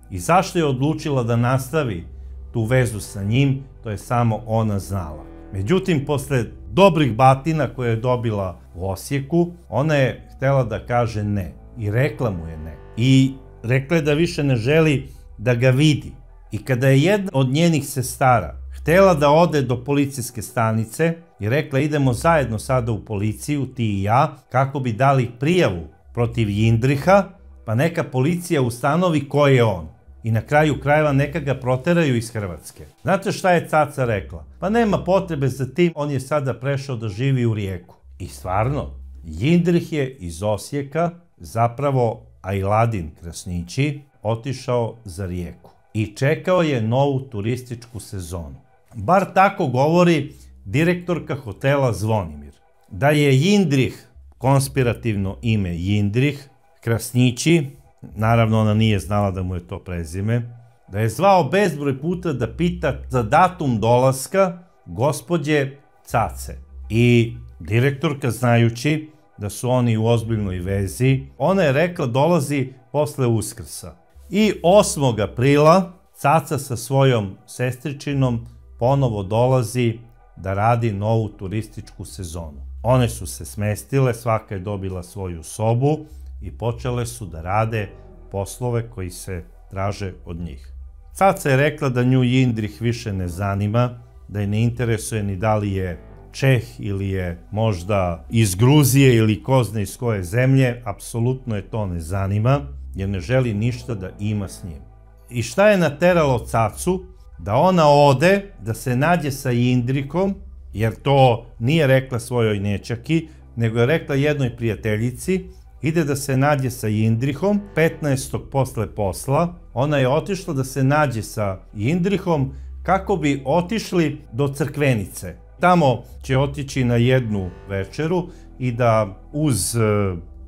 i zašto je odlučila da nastavi tu vezu sa njim, to je samo ona znala. Međutim, posle dobrih batina koje je dobila u Osijeku, ona je htela da kaže ne. I rekla mu je ne. I rekla je da više ne želi da ga vidi. I kada je jedna od njenih sestara htela da ode do policijske stanice i rekla idemo zajedno sada u policiju, ti i ja, kako bi dali prijavu protiv Jindriha, pa neka policija ustanovi ko je on. I na kraju krajeva neka ga proteraju iz Hrvatske. Znate šta je caca rekla? Pa nema potrebe za tim, on je sada prešao da živi u Rijeku. I stvarno, Jindrih je iz Osijeka, zapravo Ajladin Krasnići, otišao za Rijeku. I čekao je novu turističku sezonu. Bar tako govori direktorka hotela Zvonimir. Da je Jindrih, konspirativno ime Jindrih Krasnići, naravno ona nije znala da mu je to prezime, da je zvao bezbroj puta da pita za datum dolaska gospođe Cace. I direktorka, znajući da su oni u ozbiljnoj vezi, ona je rekla dolazi posle Uskrsa. I 8. aprila Caca sa svojom sestričinom ponovo dolazi da radi novu turističku sezonu. One su se smestile, svaka je dobila svoju sobu i počele su da rade poslove koji se traže od njih. Caca je rekla da nju Jindrih više ne zanima, da je ne interesuje ni da li je Čeh ili je možda iz Gruzije ili ko zna iz koje zemlje, apsolutno je to ne zanima, jer ne želi ništa da ima s njim. I šta je nateralo Cacu? Da ona ode, da se nađe sa Jindrikom, jer to nije rekla svojoj nećaki, nego je rekla jednoj prijateljici, ide da se nađe sa Jindrihom, 15. posle posla, ona je otišla da se nađe sa Jindrihom kako bi otišli do Crkvenice. Tamo će otići na jednu večeru i da uz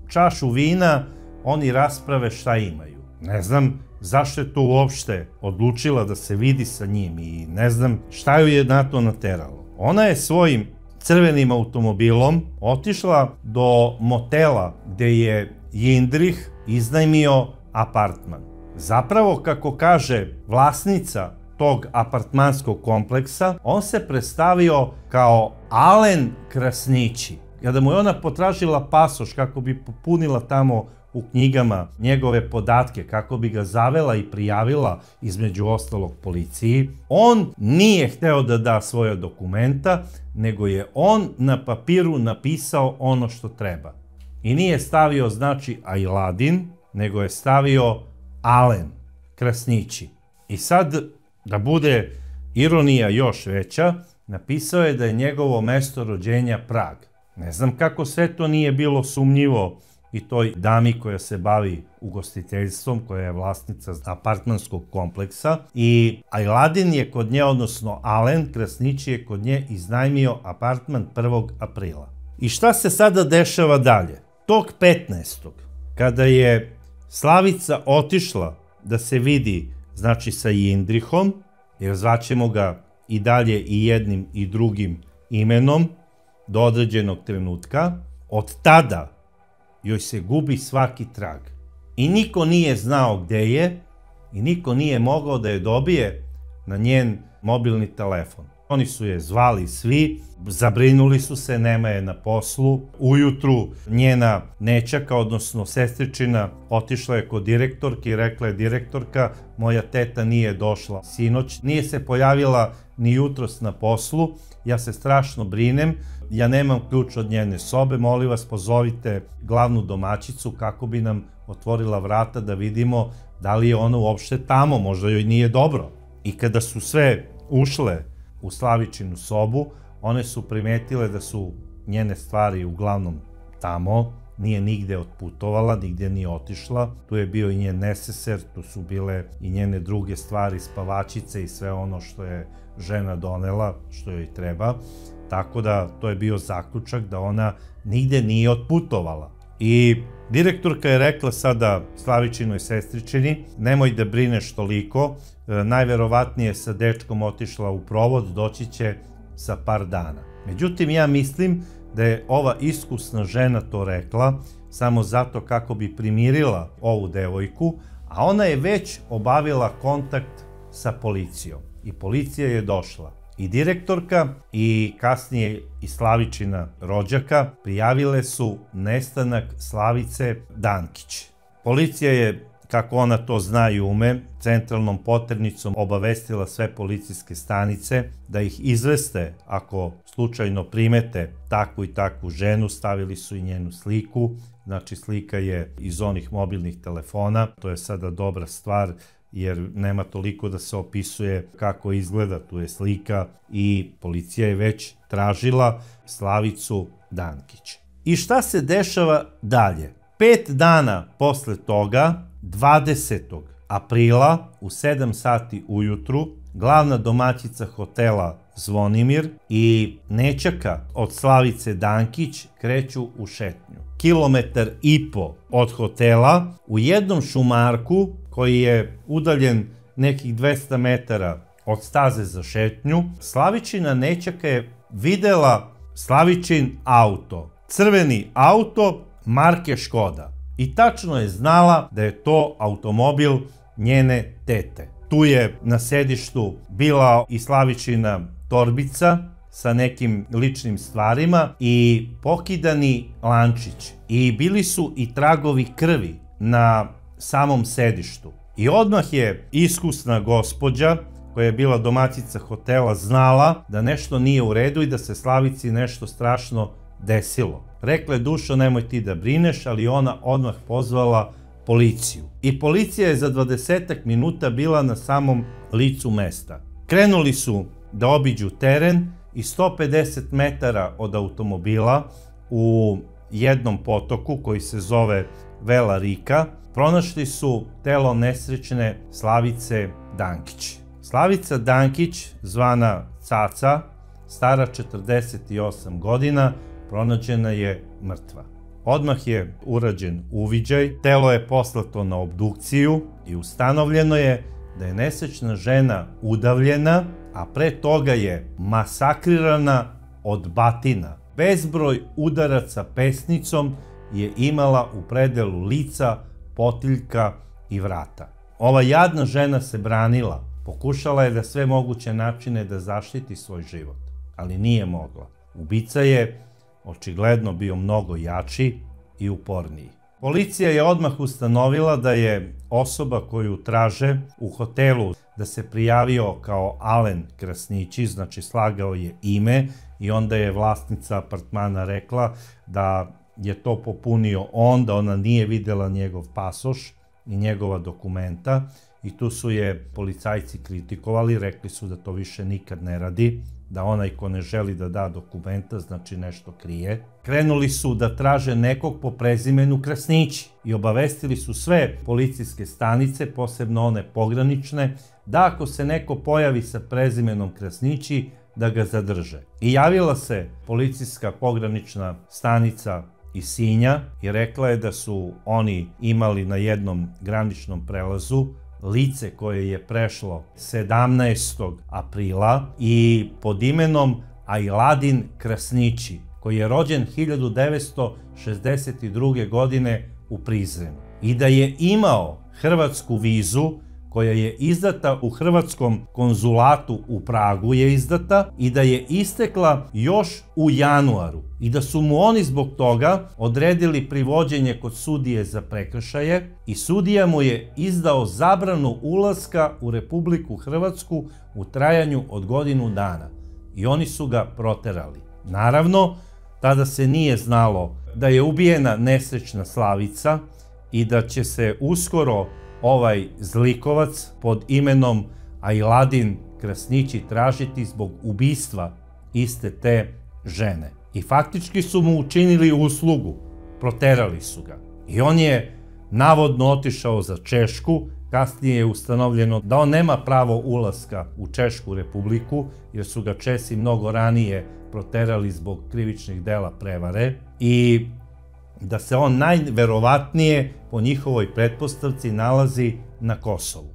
čašu vina oni rasprave šta imaju. Ne znam zašto je to uopšte odlučila da se vidi sa njim i ne znam šta ju je na to nateralo. Ona je svojim crvenim automobilom otišla do motela gde je Jindrih iznajmio apartman. Zapravo, kako kaže vlasnica tog apartmanskog kompleksa, on se predstavio kao Alen Krasnići. Kada mu je ona potražila pasoš kako bi popunila tamo u knjigama njegove podatke, kako bi ga zavela i prijavila između ostalog policiji, on nije hteo da da svoje dokumenta, nego je on na papiru napisao ono što treba. I nije stavio znači Ajladin, nego je stavio Alen Krasnići. I sad, da bude ironija još veća, napisao je da je njegovo mesto rođenja Prag. Ne znam kako sve to nije bilo sumnjivo i toj dami koja se bavi ugostiteljstvom, koja je vlasnica apartmanskog kompleksa, i Ajladin je kod nje, odnosno Alen Krasnići je kod nje iznajmio apartman 1. aprila. I šta se sada dešava dalje? Tog 15. kada je Slavica otišla da se vidi, znači sa Jindrihom, jer zvaćemo ga i dalje i jednim i drugim imenom, do određenog trenutka, od tada joj se gubi svaki trag. I niko nije znao gde je i niko nije mogao da je dobije na njen mobilni telefon. Oni su je zvali svi, zabrinuli su se, nema je na poslu. Ujutru njena nećaka, odnosno sestričina, otišla je kod direktorke i rekla je: direktorka, moja teta nije došla sinoć, nije se pojavila ni jutros na poslu, ja se strašno brinem, ja nemam ključ od njene sobe, molim vas pozovite glavnu domaćicu kako bi nam otvorila vrata da vidimo da li je ona uopšte tamo, možda joj nije dobro. I kada su sve ušle u Slavičinu sobu, one su primetile da su njene stvari uglavnom tamo, nije nigde otputovala, nigde nije otišla, tu je bio i njen neseser, tu su bile i njene druge stvari, spavačice i sve ono što je žena donela, što joj treba, tako da to je bio zaključak da ona nigde nije otputovala. I direktorka je rekla sada Slavičinoj sestričini: nemoj da brineš toliko, najverovatnije sa dečkom otišla u provod, doći će za par dana. Međutim, ja mislim da je ova iskusna žena to rekla samo zato kako bi primirila ovu devojku, a ona je već obavila kontakt sa policijom i policija je došla. I direktorka i kasnije i Slavičina rođaka prijavile su nestanak Slavice Dankić. Policija je, kako ona to zna i ume, centralnom poternicom obavestila sve policijske stanice da ih izveste ako slučajno primete takvu i takvu ženu, stavili su i njenu sliku, znači slika je iz onih mobilnih telefona, to je sada dobra stvar jer nema toliko da se opisuje kako izgleda, tu je slika i policija je već tražila Slavicu Dankić. I šta se dešava dalje? 5 dana posle toga, 20. aprila u 7 sati ujutru, glavna domaćica hotela Zvonimir i nećaka od Slavice Dankić kreću u šetnju. 1,5 km od hotela u jednom šumarku koji je udaljen nekih 200 metara od staze za šetnju, Slavičina nećaka je videla Slavičin auto, crveni auto marke Škoda. I tačno je znala da je to automobil njene tete. Tu je na sedištu bila i Slavičina torbica sa nekim ličnim stvarima i pokidani lančić. I bili su i tragovi krvi na samom sedištu. I odmah je iskusna gospođa, koja je bila domaćica hotela, znala da nešto nije u redu i da se Slavici nešto strašno desilo. Rekla je: Dušo, nemoj ti da brineš, ali ona odmah pozvala policiju. I policija je za 20 minuta bila na samom licu mesta. Krenuli su da obiđu teren i 150 metara od automobila u jednom potoku koji se zove Vela Rika pronašli su telo nesrećne Slavice Dankić. Slavica Dankić, zvana Caca, stara 48 godina, pronađena je mrtva. Odmah je urađen uviđaj, telo je poslato na obdukciju i ustanovljeno je da je nesrećna žena udavljena, a pre toga je masakrirana od batina. Bezbroj udaraca pesnicom je imala u predelu lica, potiljka i vrata. Ova jadna žena se branila, pokušala je da sve moguće načine da zaštiti svoj život, ali nije mogla. Ubica je očigledno bio mnogo jači i uporniji. Policija je odmah ustanovila da je osoba koju traže u hotelu, da se prijavio kao Alen Krasnići, znači slagao je ime i onda je vlasnica apartmana rekla da je to popunio on, da ona nije videla njegov pasoš i njegova dokumenta i tu su je policajci kritikovali, rekli su da to više nikad ne radi, da onaj ko ne želi da da dokumenta, znači nešto krije. Krenuli su da traže nekog po prezimenu Krasnići i obavestili su sve policijske stanice, posebno one pogranične, da ako se neko pojavi sa prezimenom Krasnići, da ga zadrže. I javila se policijska pogranična stanica iz Sinja i rekla je da su oni imali na jednom graničnom prelazu lice koje je prešlo 17. aprila i pod imenom Ajladin Krasnići, koji je rođen 1962. godine u Prizrenu i da je imao hrvatsku vizu koja je izdata u hrvatskom konzulatu u Pragu je izdata i da je istekla još u januaru i da su mu oni zbog toga odredili privođenje kod sudije za prekršaje i sudija mu je izdao zabranu ulaska u Republiku Hrvatsku u trajanju od godinu dana i oni su ga proterali. Naravno, tada se nije znalo da je ubijena nesrećna Slavica i da će se uskoro ovaj zlikovac pod imenom Ajladin Krasnići tražiti zbog ubistva iste te žene. I faktički su mu učinili uslugu, proterali su ga. I on je navodno otišao za Češku, kasnije je ustanovljeno da on nema pravo ulaska u Češku republiku, jer su ga Česi mnogo ranije proterali zbog krivičnih dela prevare i da se on najverovatnije po njihovoj pretpostavci nalazi na Kosovu.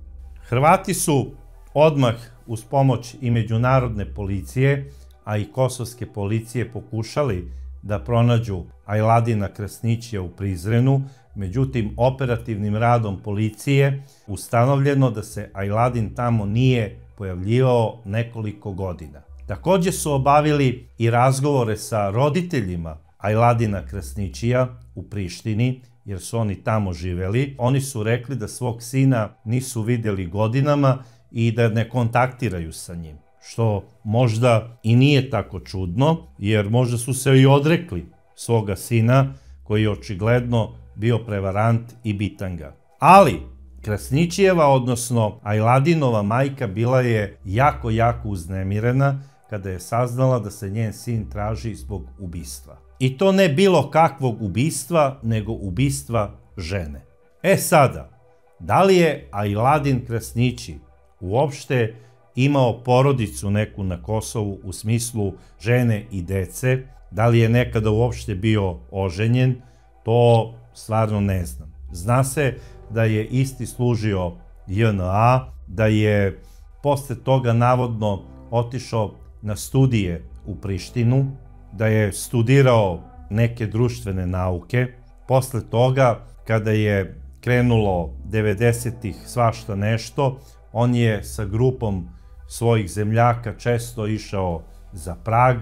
Hrvati su odmah uz pomoć i međunarodne policije, a i kosovske policije pokušali da pronađu Ajladina Krasnićija u Prizrenu, međutim operativnim radom policije ustanovljeno da se Ajladin tamo nije pojavljivao nekoliko godina. Takođe su obavili i razgovore sa roditeljima Ajladina Krasnićija u Prištini, jer su oni tamo živeli. Oni su rekli da svog sina nisu vidjeli godinama i da ne kontaktiraju sa njim, što možda i nije tako čudno, jer možda su se i odrekli svoga sina, koji je očigledno bio prevarant i bitanga. Ali Krasnićijeva, odnosno Ajladinova majka, bila je jako uznemirena kada je saznala da se njen sin traži zbog ubistva. I to ne bilo kakvog ubistva, nego ubistva žene. E sada, da li je Ajladin Krasnići uopšte imao porodicu neku na Kosovu u smislu žene i dece, da li je nekada uopšte bio oženjen, to stvarno ne znam. Zna se da je isti služio JNA, da je posle toga navodno otišao na studije u Prištinu, da je studirao neke društvene nauke. Posle toga, kada je krenulo 90-ih svašta nešto, on je sa grupom svojih zemljaka često išao za Prag,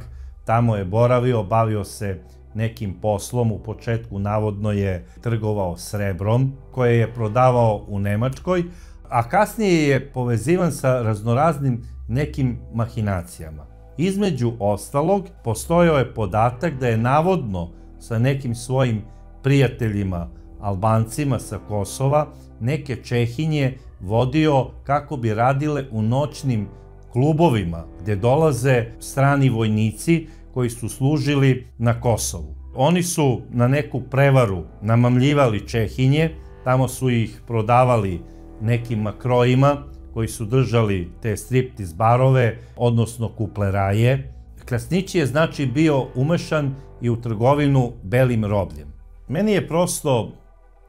tamo je boravio, bavio se nekim poslom, u početku navodno je trgovao srebrom, koje je prodavao u Nemačkoj, a kasnije je povezivan sa raznoraznim nekim mahinacijama. Između ostalog, postojao je podatak da je navodno sa nekim svojim prijateljima Albancima sa Kosova neke Čehinje vodio kako bi radile u noćnim klubovima gde dolaze strani vojnici koji su služili na Kosovu. Oni su na neku prevaru namamljivali Čehinje, tamo su ih prodavali nekim makrojima koji su držali te striptiz barove, odnosno kupleraje. Krasnići je znači bio umešan i u trgovinu belim robljem. Meni je prosto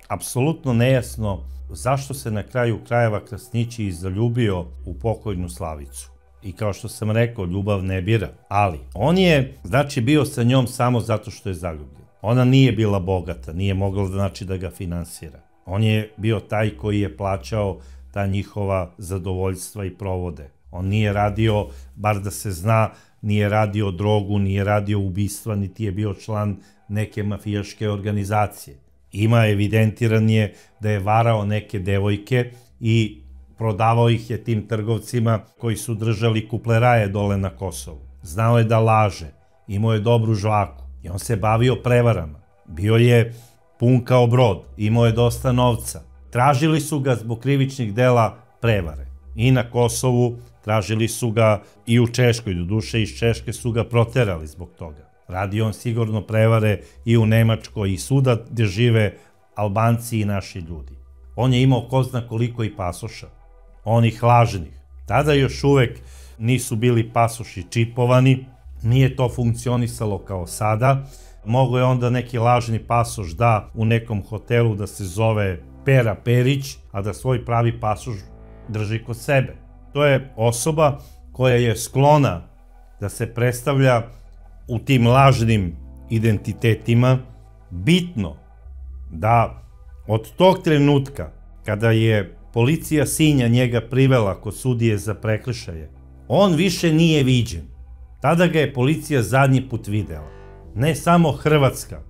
apsolutno nejasno zašto se na kraju krajeva Krasnići zaljubio u pokojnu Slavicu. I kao što sam rekao, ljubav ne bira, ali on je znači bio sa njom samo zato što je zaljubljen. Ona nije bila bogata, nije mogla znači da ga finansira. On je bio taj koji je plaćao ta njihova zadovoljstva i provode. On nije radio, bar da se zna, nije radio drogu, nije radio ubistva, niti je bio član neke mafijaške organizacije. Ima evidentiran je da je varao neke devojke i prodavao ih je tim trgovcima koji su držali kupleraje dole na Kosovu. Znao je da laže, imao je dobru žvaku i on se bavio prevarama. Bio je pun kao brod, imao je dosta novca. Tražili su ga zbog krivičnih dela prevare. I na Kosovu, tražili su ga i u Češkoj, doduše iz Češke su ga proterali zbog toga. Radio on sigurno prevare i u Nemačkoj i svuda gde žive Albanci i naši ljudi. On je imao ko zna koliko i pasoša, onih lažnih. Tada još uvek nisu bili pasoši čipovani, nije to funkcionisalo kao sada. Mogo je onda neki lažni pasoš da u nekom hotelu da se zove Pera Perić, a da svoj pravi pasoš drži kod sebe. To je osoba koja je sklona da se predstavlja u tim lažnim identitetima. Bitno da od tog trenutka kada je policija Sinja njega privela kod sudije za prekršaje, on više nije viđen. Tada ga je policija zadnji put videla. Ne samo Hrvatska,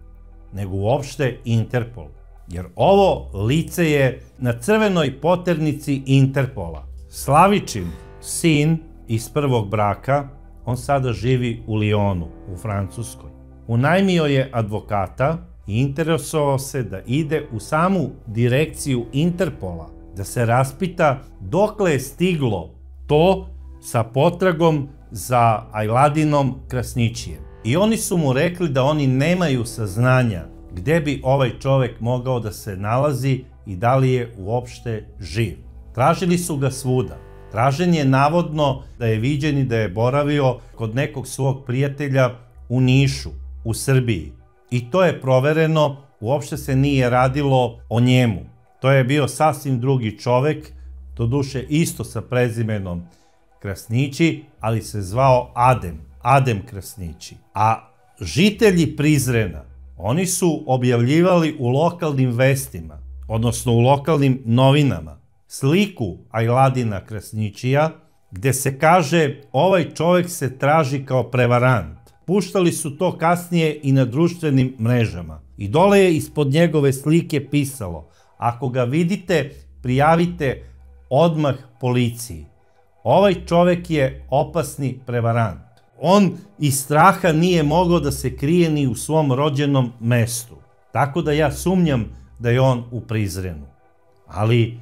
nego uopšte Interpol. Jer ovo lice je na crvenoj poternici Interpola. Slavičin sin iz prvog braka, on sada živi u Lionu, u Francuskoj. Unajmio je advokata i interesovao se da ide u samu direkciju Interpola, da se raspita dokle je stiglo to sa potragom za Ajladinom Krasnićijem. I oni su mu rekli da oni nemaju saznanja gde bi ovaj čovek mogao da se nalazi i da li je uopšte živ. Tražili su ga svuda. Tražen je navodno da je viđen i da je boravio kod nekog svog prijatelja u Nišu, u Srbiji. I to je provereno, uopšte se nije radilo o njemu. To je bio sasvim drugi čovek, doduše isto sa prezimenom Krasnići, ali se zvao Adem Krasnići. A žitelji Prizrena, oni su objavljivali u lokalnim vestima, odnosno u lokalnim novinama, sliku Ajladina Krasnićija, gde se kaže ovaj čovek se traži kao prevarant. Puštali su to kasnije i na društvenim mrežama. I dole je ispod njegove slike pisalo: ako ga vidite, prijavite odmah policiji. Ovaj čovek je opasni prevarant. On iz straha nije mogao da se krije ni u svom rođenom mestu. Tako da ja sumnjam da je on u Prizrenu. Ali,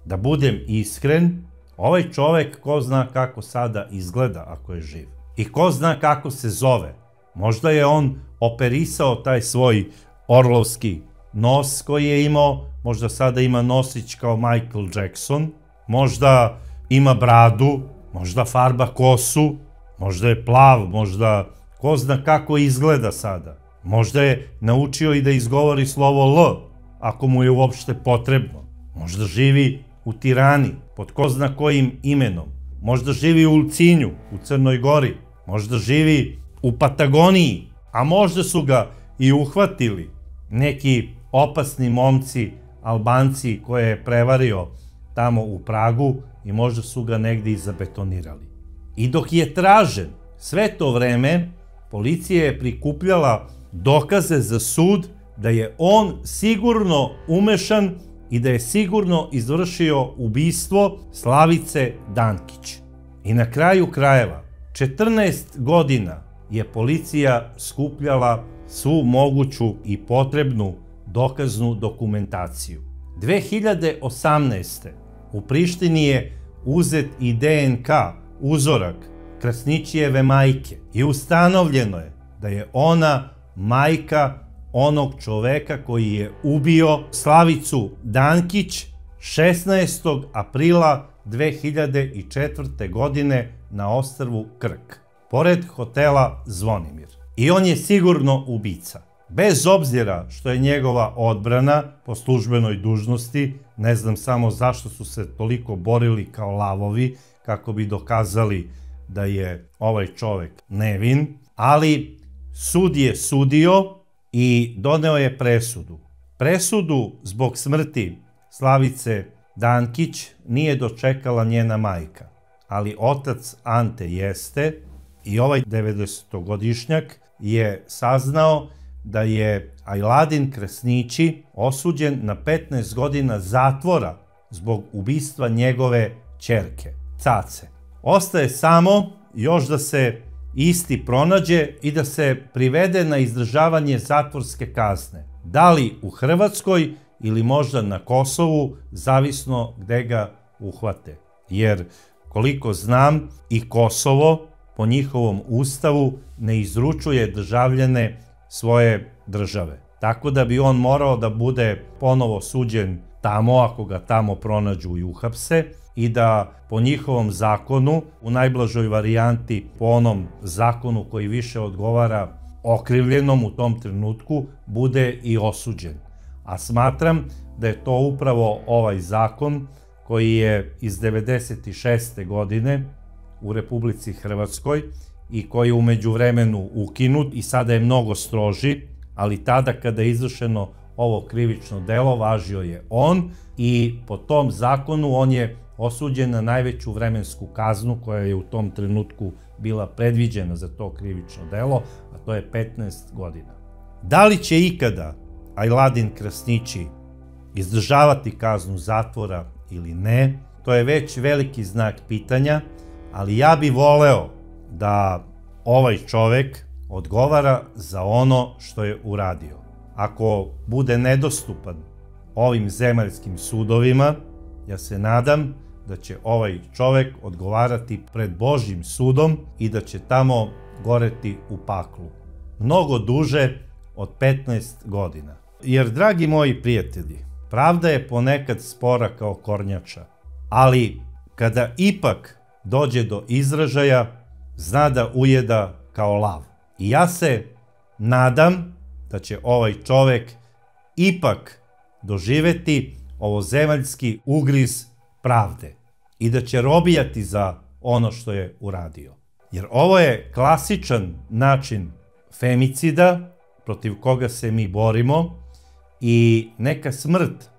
da budem iskren, ovaj čovek ko zna kako sada izgleda ako je živ. I ko zna kako se zove. Možda je on operisao taj svoj orlovski nos koji je imao, možda sada ima nosić kao Michael Jackson, možda ima bradu, možda farba kosu, možda je plav, možda ko zna kako izgleda sada. Možda je naučio i da izgovori slovo L, ako mu je uopšte potrebno. Možda živi u Tirani, pod ko zna kojim imenom. Možda živi u Ulcinju, u Crnoj Gori. Možda živi u Patagoniji, a možda su ga i uhvatili neki opasni momci, Albanci koje je prevario tamo u Pragu i možda su ga negde i zabetonirali. I dok je tražen sve to vreme, policija je prikupljala dokaze za sud da je on sigurno umešan i da je sigurno izvršio ubistvo Slavice Dankić. I na kraju krajeva, 14 godina je policija skupljala svu moguću i potrebnu dokaznu dokumentaciju. 2018. u Prištini je uzet i DNK uzorak Krasnićijeve majke i ustanovljeno je da je ona majka onog čoveka koji je ubio Slavicu Dankić 16. aprila 2004. godine na ostrvu Krk. pored hotela Zvonimir. I on je sigurno ubica. Bez obzira što je njegova odbrana po službenoj dužnosti, ne znam samo zašto su se toliko borili kao lavovi, kako bi dokazali da je ovaj čovek nevin, ali sud je sudio i doneo je presudu. Presudu zbog smrti Slavice Dankić nije dočekala njena majka, ali otac Ante jeste i ovaj 90-godišnjak je saznao da je Ajladin Krasnići osuđen na 15 godina zatvora zbog ubistva njegove ćerke, Cace. Ostaje samo još da se isti pronađe i da se privede na izdržavanje zatvorske kazne. Da li u Hrvatskoj ili možda na Kosovu, zavisno gde ga uhvate. Jer, koliko znam, i Kosovo po njihovom ustavu ne izručuje državljane svoje države. Tako da bi on morao da bude ponovo suđen tamo, ako ga tamo pronađu i uhapse, i da po njihovom zakonu, u najblažoj varijanti po onom zakonu koji više odgovara okrivljenom u tom trenutku, bude i osuđen. A smatram da je to upravo ovaj zakon koji je iz 96. godine u Republici Hrvatskoj i koji je u međuvremenu ukinut i sada je mnogo stroži, ali tada kada je izvršeno ovo krivično delo važio je on i po tom zakonu on je osuđen na najveću vremensku kaznu koja je u tom trenutku bila predviđena za to krivično delo, a to je 15 godina. Da li će ikada Ajladin Krasnići izdržavati kaznu zatvora ili ne, to je već veliki znak pitanja, ali ja bih voleo da ovaj čovek odgovara za ono što je uradio. Ako bude nedostupan ovim zemaljskim sudovima, ja se nadam da će ovaj čovek odgovarati pred Božjim sudom i da će tamo goreti u paklu. Mnogo duže od 15 godina. Jer, dragi moji prijatelji, pravda je ponekad spora kao kornjača, ali kada ipak dođe do izražaja, zna da ujeda kao lav. I ja se nadam da će ovaj čovek ipak doživeti ovozemaljski ugriz pravde i da će robijati za ono što je uradio. Jer ovo je klasičan način femicida protiv koga se mi borimo i neka smrt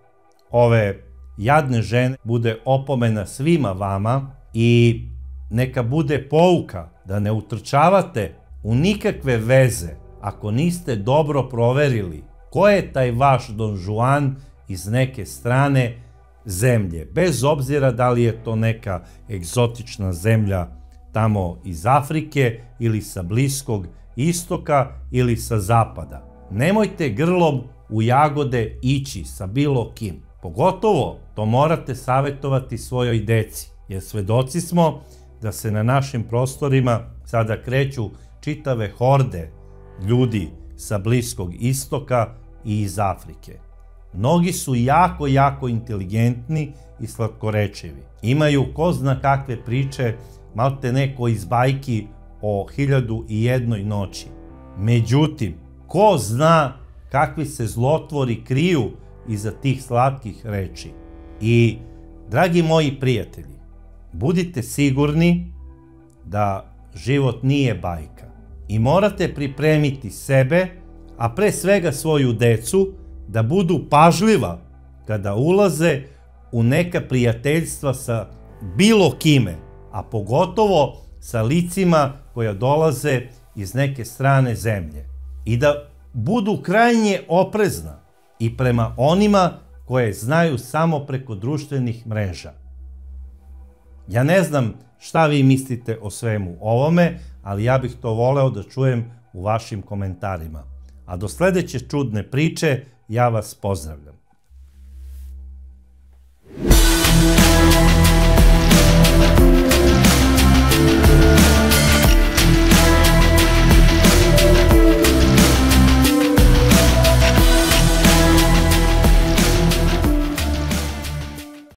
ove jadne žene bude opomena svima vama i neka bude pouka da ne utrčavate u nikakve veze ako niste dobro proverili ko je taj vaš Don Juan iz neke strane zemlje, bez obzira da li je to neka egzotična zemlja tamo iz Afrike ili sa Bliskog istoka ili sa zapada. Nemojte grlom u jagode ići sa bilo kim. Pogotovo to morate savjetovati svojoj deci, jer svedoci smo da se na našim prostorima sada kreću čitave horde ljudi sa Bliskog istoka i iz Afrike. Mnogi su jako inteligentni i slatkorečivi. Imaju ko zna kakve priče, malte neko iz bajki o 1001 noći. Međutim, ko zna kakvi se zlotvori kriju iza tih slatkih reči. I, dragi moji prijatelji, budite sigurni da život nije bajka i morate pripremiti sebe, a pre svega svoju decu, da budu pažljiva kada ulaze u neka prijateljstva sa bilo kime, a pogotovo sa licima koja dolaze iz neke strane zemlje. I da budu krajnje oprezna i prema onima koje znaju samo preko društvenih mreža. Ja ne znam šta vi mislite o svemu ovome, ali ja bih to voleo da čujem u vašim komentarima. A do sledeće čudne priče, ja vas pozdravljam.